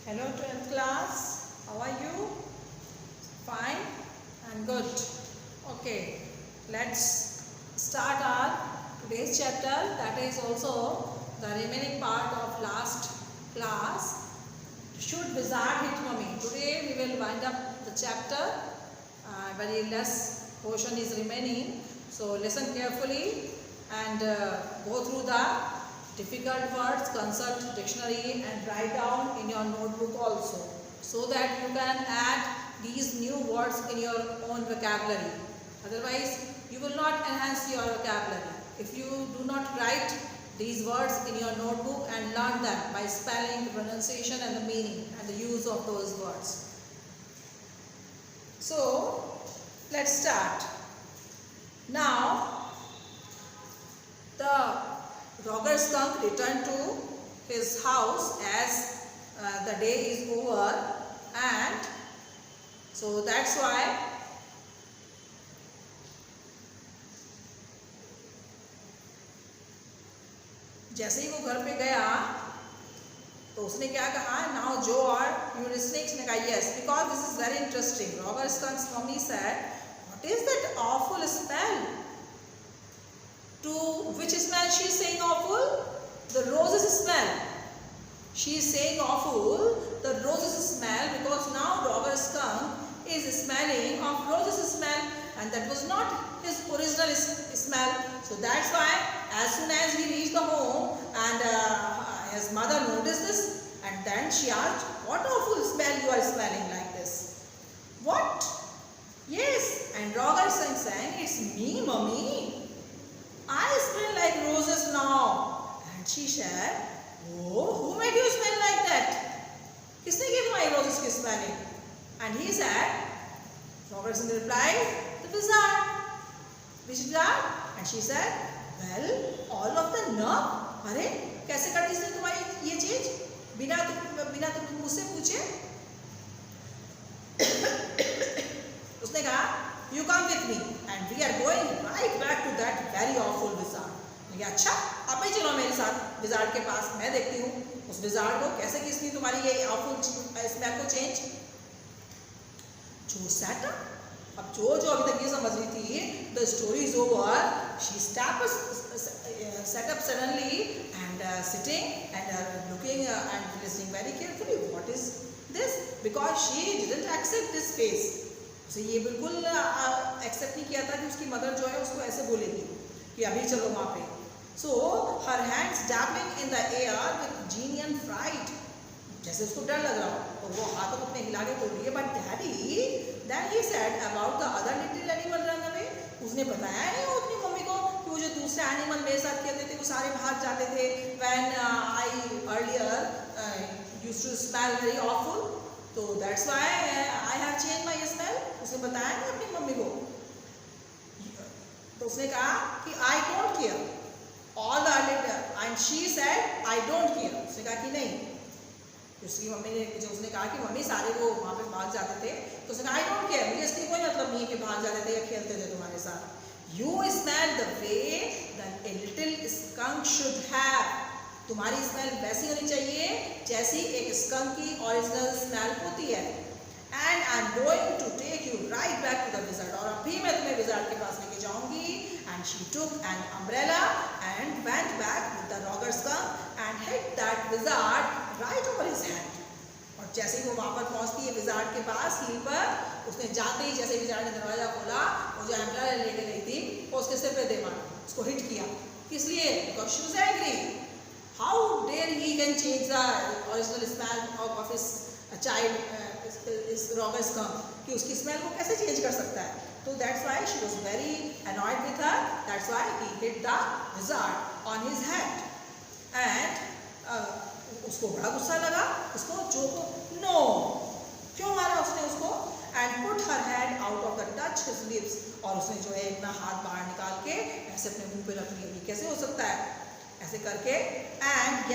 Hello 12th class, how are you? Fine and good. Okay, let's start our today's chapter, that is also the remaining part of last class. Should wizard hit mummy? Today we will wind up the chapter, very less portion is remaining, so listen carefully and go through the difficult words, consult dictionary and write down in your notebook also, so that you can add these new words in your own vocabulary. Otherwise you will not enhance your vocabulary if you do not write these words in your notebook and learn them by spelling, pronunciation and the meaning and the use of those words. So let's start. Now the Roger Skunk returned to his house as the day is over, and so that's why जैसे ही वो घर पे गया तो उसने क्या कहा, now जो और यू लिसनिंग, उसने कहा yes because this is very interesting. Roger Skunk's mummy said, what is that awful smell? To which smell she is saying awful? The roses smell. She is saying awful the roses smell, because now Roger Skunk is smelling of roses smell, and that was not his original smell. So that's why as soon as he reached the home and his mother noticed this, and then she asked, what awful smell you are smelling like this? What? Yes, and Roger Skunk saying, it's me mummy, I smell like roses now. And she said, oh, who made you smell like that? Kisne gave my roses ki smelling? And he said, Roger Skunk replied, the wizard. Which wizard? And she said, well, all of the nerve. अरे कैसे कर दी इसने तुम्हारी ये चीज बिना तुम मुझसे पूछे? उसने कहा, you come with me and we are going right back to that very awful wizard. ये अच्छा, आप ही चलो मेरे साथ विजार्ड के पास, मैं देखती हूँ उस विजार्ड को कैसे किसने तुम्हारी ये awful स्मेल को चेंज. जो सेट अब जो अभी तक ये समझ रही थी the story is over, she sat up suddenly and sitting and looking and listening very carefully. What is this? Because she didn't accept this face. तो ये बिल्कुल एक्सेप्ट नहीं किया था कि उसकी मदर जो है उसको ऐसे बोलेगी कि अभी चलो वहाँ पे. So her hands dabbling in the air with genuine fright, जैसे उसको डर लग रहा हो और वो हाथों को अपने हिला के बोल रही है, but daddy then he said about the other little animal run away. उसने बताया नहीं वो अपनी मम्मी को कि वो जो दूसरे एनिमल मेरे साथ खेलते थे वो सारे भाग जाते थे. When I earlier used to smell very awful, तो that's why I have change my smell. उसने बताया नहीं अपनी मम्मी को. तो उसने कहा कि I don't care all the little, and she said I don't care. उसने कहा कि नहीं, उसकी मम्मी ने जो उसने कहा कि मम्मी सारे वो वहाँ पे भाग जाते थे, तो उसने कहा आई डोंट केयर, मुझे इसकी कोई मतलब नहीं है कि भाग जाते थे या खेलते थे तुम्हारे साथ. You smell the way that a little skunk should have. तुम्हारी स्मेल वैसी होनी चाहिए जैसी एक स्कंक की ओरिजिनल स्मेल होती है. And I am going to take you right back to the wizard, और अभी मैं तुम्हें विजार्ड के पास लेके जाऊंगी. And she took an umbrella and went back with the Roger Skunk and hit that wizard right over his hand. और जैसे ही वो वहाँ पर पहुँचती है विजार्ड के पास हील पर, उसने जाते ही जैसे विजार्ड ने दरवाजा खोला, वो जो अम्ब्रेला लेके गई थी वो उसके सिर पे दे मारा, उसको हिट किया. किस लिए? Because she was angry. How dare he can change the original smell of his child, is Roger Skunk, कि उसकी स्मेल को कैसे चेंज कर सकता है. तो that's why she was very annoyed with her. That's why he hit the wizard on his head. And उसको बड़ा गुस्सा लगा, उसको जो को नो क्यों मारा उसने उसको. And put her head out of the touch his lips, और उसने जो है अपना हाथ बाहर निकाल के ऐसे अपने मुंह पे रख लिया. ये कैसे हो सकता है? ऐसे करके and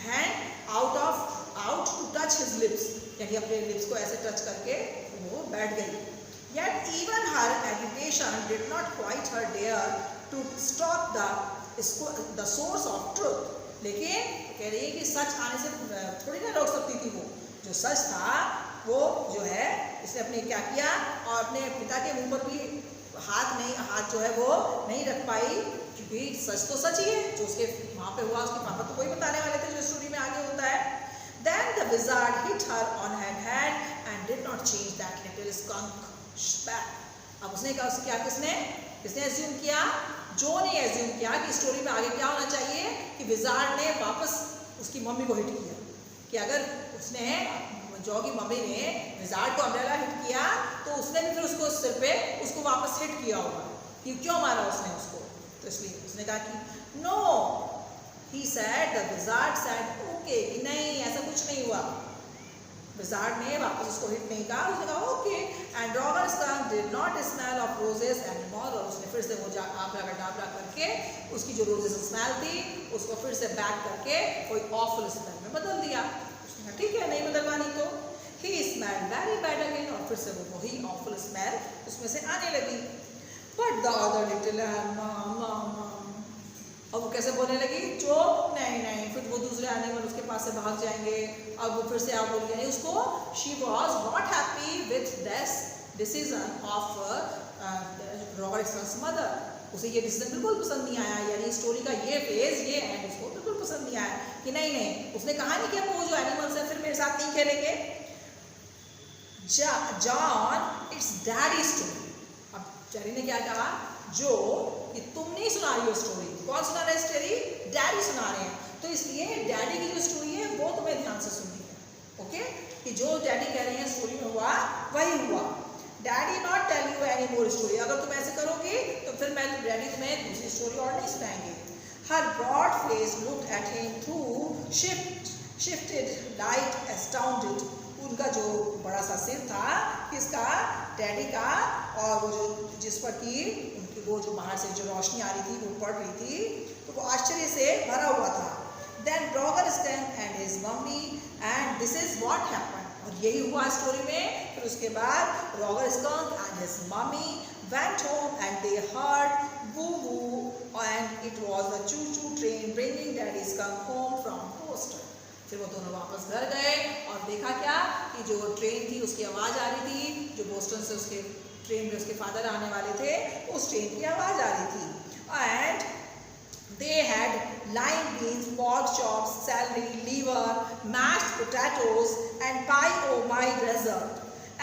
hand out to touch his lips, यानी अपने लिप्स को ऐसे टच करके वो बैठ गई. Yet even her agitation did not quite her dare to stop the source of truth. लेकिन कह रही है कि सच आने से थोड़ी ना रोक सकती थी। वो जो सच था वो जो है इसने अपने क्या किया और अपने पिता के मुंह पर भी हाथ जो है वो नहीं रख पाई, क्योंकि सच तो सच ही है। जो उसके वहाँ पे हुआ उसके पापा तो कोई बताने वाले थे, जो स्टोरी में आगे होता है। Then the wizard hit her on her head and did not change that little skunk back. अब उसने क्या किसने एज्यूम किया? जो ने एज्यूम किया कि स्टोरी में आगे क्या होना चाहिए कि विजार्ड ने वापस उसकी मम्मी को हिट किया, कि अगर उसने जो की मम्मी ने विजार्ड को अम्ब्रेला हिट किया तो उसने भी फिर उसको सिर पे उसको वापस हिट किया होगा कि क्यों मारा उसने उसको। तो इसलिए उसने कहा कि no, he said, the wizard said okay, कि नहीं ऐसा कुछ नहीं हुआ। विजार्ड ने वापस उसको हिट नहीं कहा, उसने कहा okay. And Roger skunk did not smell of roses anymore, और उसने फिर से वो आबरा करके उसकी जो रोजेस स्मेल थी उसको फिर से बैक करके कोई ऑफुल स्मेल में बदल दिया। उसने कहा ठीक है, नहीं बदलवानी तो। ही स्मेल वेरी बैड अगेन, और फिर से वो वही ऑफुल स्मेल उसमें से आने लगी। बट द अदर लिटिल अब वो कैसे बोलने लगी? चुप, नहीं, फिर वो दूसरे एनिमल उसके पास से भाग जाएंगे। अब वो फिर से आप बोल गई उसको, she was not happy with this decision of Roger Skunk's mother. उसे ये डिसीजन बिल्कुल पसंद नहीं आया, यानी स्टोरी का ये फेज, ये एंड उसको बिल्कुल पसंद नहीं आया कि नहीं। उसने कहा नहीं कि वो जो एनिमल्स हैं फिर मेरे साथ नहीं खेलेंगे। John, it's daddy story. अब जेरी ने क्या कहा, जो कि तुम नहीं सुना रही हो स्टोरी, कौन सुना रहा है स्टोरी? डैडी सुना रहे हैं। तो इसलिए डैडी की जो स्टोरी है वो तुम्हें ध्यान से सुननी है, ओके? कि जो डैडी कह रहे हैं स्टोरी में हुआ वही हुआ। Daddy not tell you any more story. अगर तुम ऐसे करोगी तो फिर मैं डैडी तुम्हें दूसरी स्टोरी और नहीं सुनाएंगे। Her broad face looked at him through shifted light astounded. उनका जो बड़ा सा सिर था किसका? डैडी का, और वो जो जिस पर कि उनकी वो जो बाहर से जो रोशनी आ रही थी वो पड़ रही थी, तो वो आश्चर्य से भरा हुआ था। Then Roger Skunk and his mummy and this is what happened, और यही हुआ स्टोरी में। फिर उसके बाद Roger Skunk and his mummy went home and they heard woo woo and it was a choo choo train bringing daddy skunk home from Boston. फिर वो दोनों वापस घर गए और देखा क्या कि जो ट्रेन थी उसकी आवाज़ आ रही थी, जो बोस्टन से उसके ट्रेन में उसके फादर आने वाले थे उस ट्रेन की आवाज़ आ रही थी। And they had lime beans, pork chops, celery, liver, mashed potatoes and pie oh my dessert.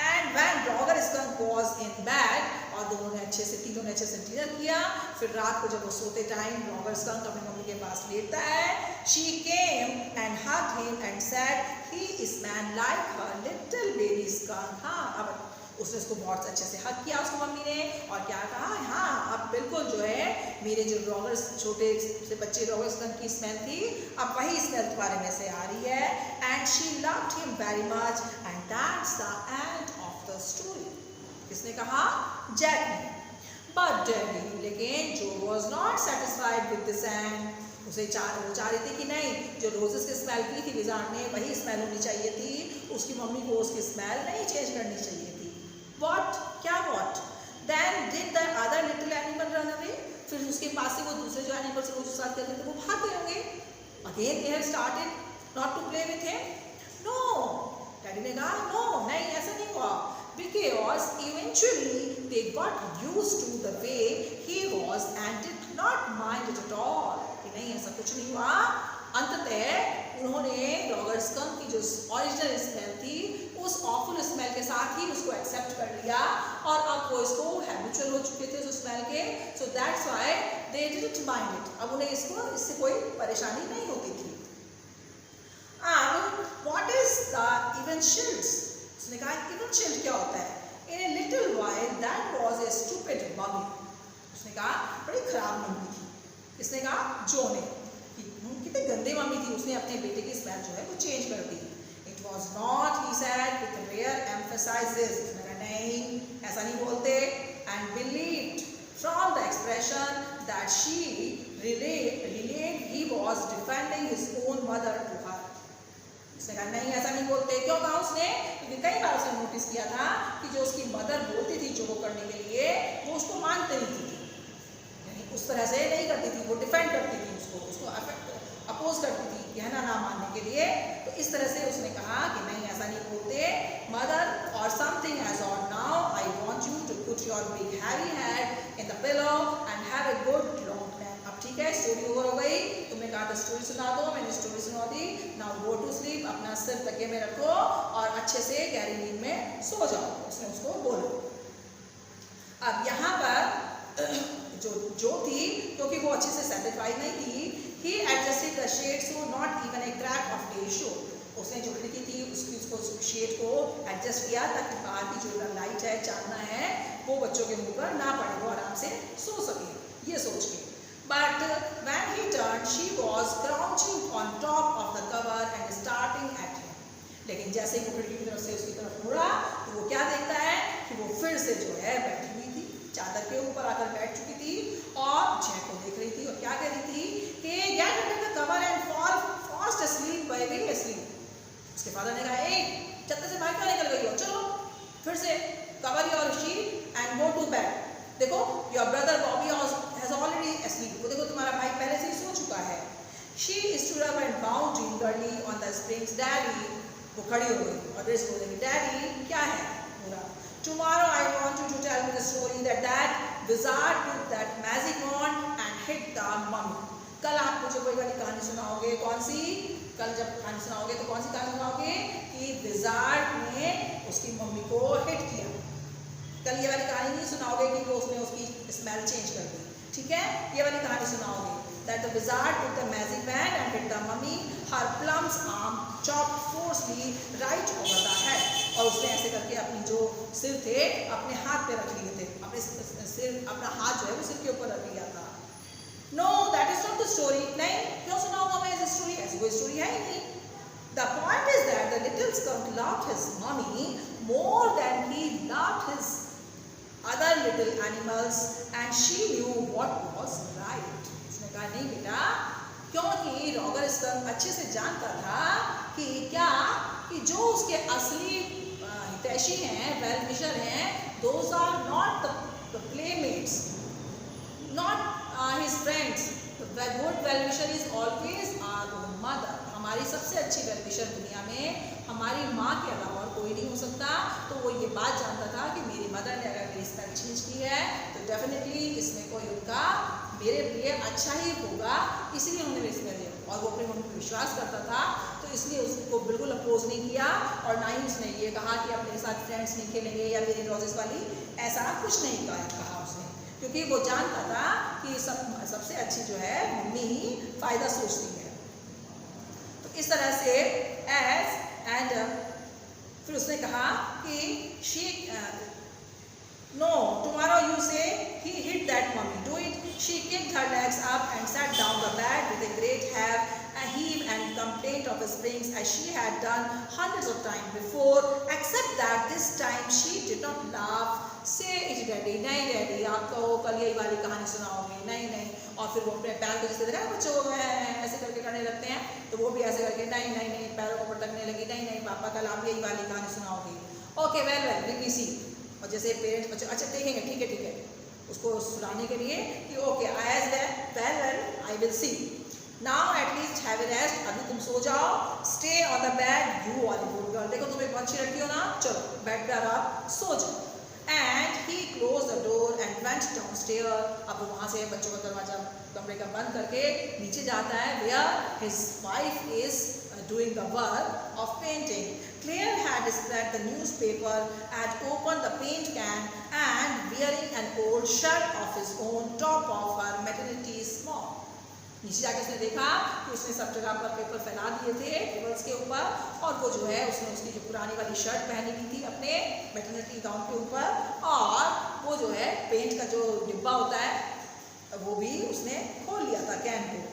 And when Rogger Skunk was in bed, और तीनों ने अच्छे से डिनर किया। फिर रात को जब वो सोते टाइम रॉगर स्कंक अपनी मम्मी के पास लेटता है, she came and hugged him and said he smelled like her little baby skunk. हाँ, अब उसने उसको बहुत अच्छे से हग किया उसको मम्मी ने, और क्या कहा, हाँ अब बिल्कुल जो है मेरे जो रॉगर छोटे से बच्चे रॉगर स्कंक की स्मेल थी, अब वही स्मेल तुम्हारे में से आ रही है। And she loved him very much and that's the end of the story. किसने कहा? जैक ने। बट डैडी, लेकिन जो was not satisfied with this and, उसे वो चाह रही थी कि नहीं, जो रोजेस की स्मेल की थी विजार्ड ने वही स्मेल होनी चाहिए थी, उसकी मम्मी को उसकी स्मेल नहीं चेंज करनी चाहिए थी। वॉट, क्या what? Then did the other little animal run away, फिर उसके पास से वो दूसरे जो एनिमल्स रोज साथ करते थे वो भाग गए होंगे। Again they have started not to play with him. No, daddy ने कहा नो, नहीं ऐसा नहीं हुआ, because eventually they got used to the way he was and did not mind it at all. कि नहीं ऐसा कुछ नहीं हुआ। अंततः उन्होंने रॉगर स्कंक की जो ओरिजिनल स्मेल थी उस ऑफुल स्मेल के साथ ही उसको एक्सेप्ट कर लिया, और अब वो इसको हैबिचुअल हो चुके थे उस स्मेल के, so that's why they didn't mind it. अब उन्हें इससे कोई परेशानी नहीं होती थी। अब what is the even shields? उसने कहा इवन शिल्ड क्या होता है? In a little while that was a stupid mummy. उसने कहा बड़ी खराब मम्मी थी। किसने कहा? जो ने। कितने गंदे मम्मी थी, उसने अपने बेटे की स्मेल जो है वो चेंज कर दी। It was not, he said with rare emphasis. उसने कहा नहीं ऐसा नहीं बोलते। And believed from the expression that she realised he was defending his own mother to her. उसने कहा नहीं ऐसा नहीं बोलते। क्यों कहा उसने? क्योंकि कई बार उसने नोटिस किया था कि जो उसकी मदर बोलती थी जो वो करने के लिए, वो उसको मानते नहीं थी, यानी उस तरह से नहीं करती थी, वो डिफेंड करती थी उसको अपोज करती लिए। तो इस तरह से उसने कहा कि नहीं ऐसा नहीं बोलते मदर, और something as on now I want you to put your big heavy head in the pillow and have a good long nap. अब ठीक है, स्टोरी ओवर हो गई, तुमने कहा था स्टोरी सुना दो, मैंने स्टोरी सुना दी, नाउ गो टू स्लीप, अपना सिर तकिए में रखो और अच्छे से गहरी नींद में सो जाओ, उसने उसको बोला। अब यहाँ पर जो थी, क्योंकि वो अच्छे से सेटिस्फाइड नहीं थी, he adjusted the shade so not even a crack of day showed। उसने जो खिड़की थी उसको शेड को एडजस्ट किया ताकि बाहर की जो लाइट है, चांदना है, वो बच्चों के मुंह पर ना पड़े, वो आराम से सो सके, ये सोच के। But when he turned, she was crouching on top of the cover and starting at him। लेकिन जैसे ही वो खिड़की की तरफ से उसकी तरफ मुड़ा तो वो क्या देखता है कि वो फिर से जो है बैठी हुई थी, चादर के ऊपर आकर बैठ चुकी थी और जैक को देख रही थी और क्या कह रही थी कि get under the cover and fall fast asleep by way asleep। उसके फादर ने कहा ए छत्ते से बाहर क्यों निकल गई हो, चलो फिर से cover your sheet and go to bed. देखो your brother Bobby has already asleep, वो देखो तुम्हारा भाई पहले से ही सो चुका है। She stood up and bowed eagerly on the springs। Daddy, वो खड़ी हो गई और ड्रेस बोलेगी डैडी क्या है पूरा। Tomorrow I want you to tell me the story that wizard took that magic wand and hit the mummy। कल आप मुझे कोई वाली कहानी सुनाओगे, कौन सी? कल जब कहानी सुनाओगे तो कौन सी कहानी सुनाओगे कि विजार्ड ने उसकी मम्मी को हिट किया। कल ये वाली कहानी नहीं सुनाओगे कि वो उसने उसकी स्मेल चेंज कर दी, ठीक है? ये वाली कहानी सुनाओगे that the wizard took the magic wand and hit the mummy, her plump arm chopped forcefully right over the head। और उसने ऐसे करके अपनी जो सिर थे अपने हाथ पे रख लिए थे, अपने सिर, अपना हाथ जो है वो सिर के ऊपर रख लिया था। No, that is not the story। नहीं, क्यों सुनाऊंगा मैं ऐसी स्टोरी, ऐसी कोई स्टोरी है ही नहीं। The point is that the little skunk loved his mummy more than he loved his other little animals and she knew what was right। उसने कहा नहीं बेटा, क्योंकि रॉगर स्कंक अच्छे से जानता था कि क्या कि जो उसके असली हितैषी हैं, वेल विशर हैं, those are not the playmates, not his friends। The good well wisher is always our own mother। हमारी सबसे अच्छी वेल विशर दुनिया में हमारी माँ के अलावा और कोई नहीं हो सकता। तो वो ये बात जानता था कि मेरी मदर ने अगर मेरी स्पेल चेंज की है तो डेफिनेटली इसमें कोई उनका मेरे लिए अच्छा ही होगा, इसीलिए उन्होंने मेरी स्पेल दिया। और वो अपने मन पर विश्वास करता था, तो इसलिए उसको बिल्कुल अपोज नहीं किया और ना ही उसने ये कहा कि अपने साथ फ्रेंड्स नहीं खेलेंगे या मेरी रोजेस वाली, ऐसा कुछ नहीं कहा उसने, क्योंकि वो जानता था कि सबसे अच्छी जो है मम्मी ही फायदा सोचती है। तो इस तरह से फिर उसने कहा कि no, tomorrow you say he hit that mummy, do it। She kicked her legs up and sat down the bed with a great heave and complaint of springs as she had done hundreds of times before, except that this time she did not laugh। Say it daddy। नहीं daddy, आप कहो कल यही वाली कहानी सुनाओगे। नहीं नहीं। और फिर वो अपने पैर को जैसे देखा बच्चों को ऐसे करके करने लगते हैं, तो वो भी ऐसे करके नहीं नहीं नहीं, पैरों को पटकने लगी। नहीं नहीं पापा, कल आप यही वाली कहानी सुनाओगे। ओके वेल वेल वी सी। और जैसे पेरेंट्स बच्चे अच्छा देखेंगे, ठीक है उसको सुनाने के लिए कि okay as well I will see. Now at least have a rest, अभी तुम सो जाओ। Stay on the bed, you are a good girl. देखो तुम्हें बहुत अच्छी लड़की हो ना, चलो बेड पर आप सो जाओ। And he close the door and went downstair. अब वहाँ से बच्चों का दरवाजा कमरे का बंद करके नीचे जाता है, where his wife is doing the work of painting। Claire had spread the newspaper, had opened the paint can and wearing an old shirt of his own top of her maternity smock। नीचे जाके उसने देखा कि उसने सब जगह पर paper फैला दिए थे टेबल्स के ऊपर, और वो जो है उसने उसकी जो पुरानी वाली शर्ट पहनी हुई थी अपने मैटरनिटी गाउन के ऊपर, और वो जो है पेंट का जो डिब्बा होता है वो भी उसने खोल लिया था कैन को।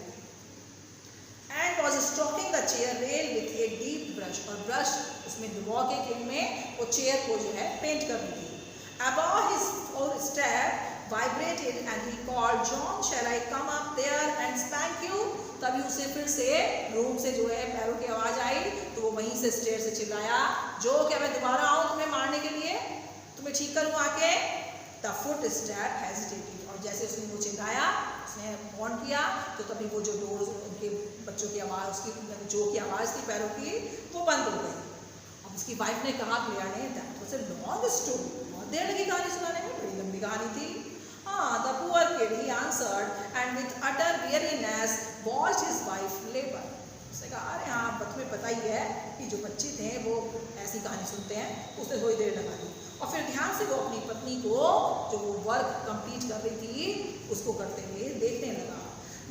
And was stroking the chair rail with a deep brush। और ब्रश उसमें डुबो के में वो चेयर को जो है पेंट कर रही थी। Above his footstep vibrated and he called, John, shall I come up there and spank you? तभी उसे फिर से रूम से जो है पैरों की आवाज आई, तो वो वहीं से स्टेयर से चिल्लाया, जो क्या मैं दोबारा आऊँ तुम्हें मारने के लिए, तुम्हें ठीक करूँ आके? The footstep hesitated। और जैसे उसने वो चिल्लाया उसने ऑन किया तो तभी वो जो डोर उनके बच्चों की आवाज़, उसकी जो की आवाज़ थी पैरों की, वो बंद हो गई। अब उसकी वाइफ ने कहा क्लियर ने, that was a long story, बहुत देर लगी कहानी सुनाने में, बड़ी लंबी कहानी थी। हाँ, the poor kid he answered and with utter weariness watched his wife labor. उसने कहा अरे हाँ, तुम्हें पता ही है कि जो बच्चे थे वो ऐसी कहानी सुनते हैं। उसने थोड़ी देर लगा दी और फिर ध्यान से वो अपनी पत्नी को जो वो वर्क कंप्लीट कर रही थी उसको करते हुए देखने लगा।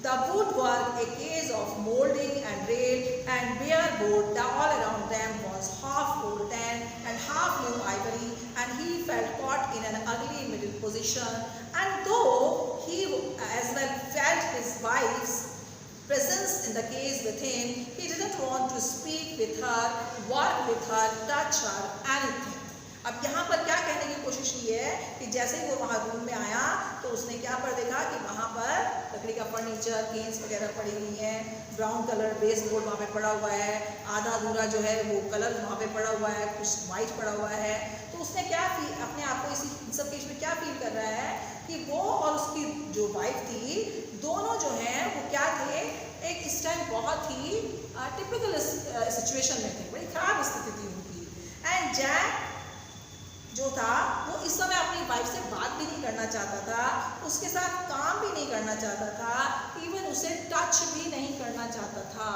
The woodwork, a case of molding and rail and bare board all around them was half old tan and half new ivory, and he felt caught in an ugly middle position. And though he as well felt his wife's presence in the case with him, he didn't want to speak with her, work with her, touch her, anything. अब यहाँ पर क्या कहने की कोशिश की है कि जैसे ही वो वहाँ रूम में आया तो उसने क्या पर देखा कि वहाँ पर लकड़ी का फर्नीचर, केन्स वगैरह पड़ी हुई हैं, ब्राउन कलर बेस बोर्ड वहाँ पे पड़ा हुआ है, आधा अधूरा जो है वो कलर वहाँ पे पड़ा हुआ है, कुछ वाइट पड़ा हुआ है। तो उसने क्या फील, अपने आप को इसी सब केस में क्या फील कर रहा है कि वो और उसकी जो वाइफ थी दोनों जो हैं वो क्या थे, एक इस टाइम बहुत ही टिपिकल सिचुएशन में थे, बड़ी खराब स्थिति थी उनकी। एंड जैक जो था वो इस समय अपनी वाइफ से बात भी नहीं करना चाहता था, उसके साथ काम भी नहीं करना चाहता था, इवन उसे टच भी नहीं करना चाहता था।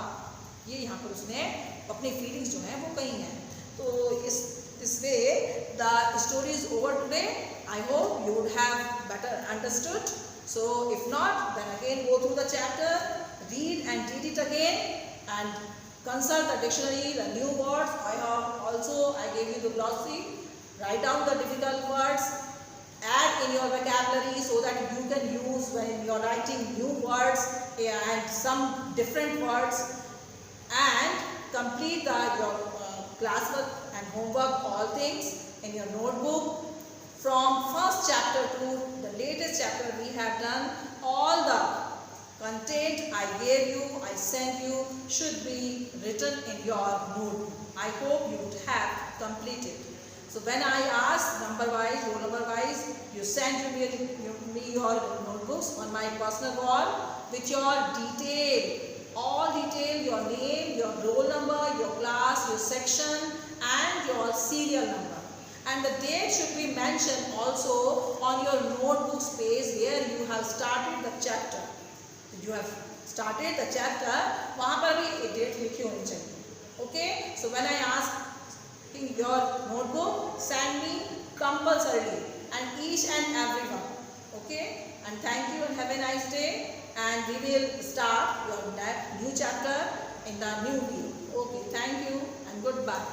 ये यहाँ पर उसने अपनी फीलिंग्स जो हैं वो कही हैं। तो इस way the story is over today. I hope you would have better understood. So if not then again go through the chapter, read and read it again and consult the dictionary, the new words. I gave you the glossary. Write down the difficult words, add in your vocabulary so that you can use when you are writing new words and some different words, and complete your classwork and homework, all things in your notebook. From first chapter to the latest chapter we have done, all the content I gave you, I sent you should be written in your notebook. I hope you would have completed. So when I ask number wise, roll number wise, you send me your notebooks on my personal wall with your detail, all detail, your name, your roll number, your class, your section and your serial number. And the date should be mentioned also on your notebook space where you have started the chapter. You have started the chapter, वहाँ पर भी date लिखी होनी चाहिए. Okay? So when I ask in your notebook, send me compulsorily and each and every one. Okay? And thank you and have a nice day. And we will start your new chapter in the new video. Okay? Thank you and goodbye.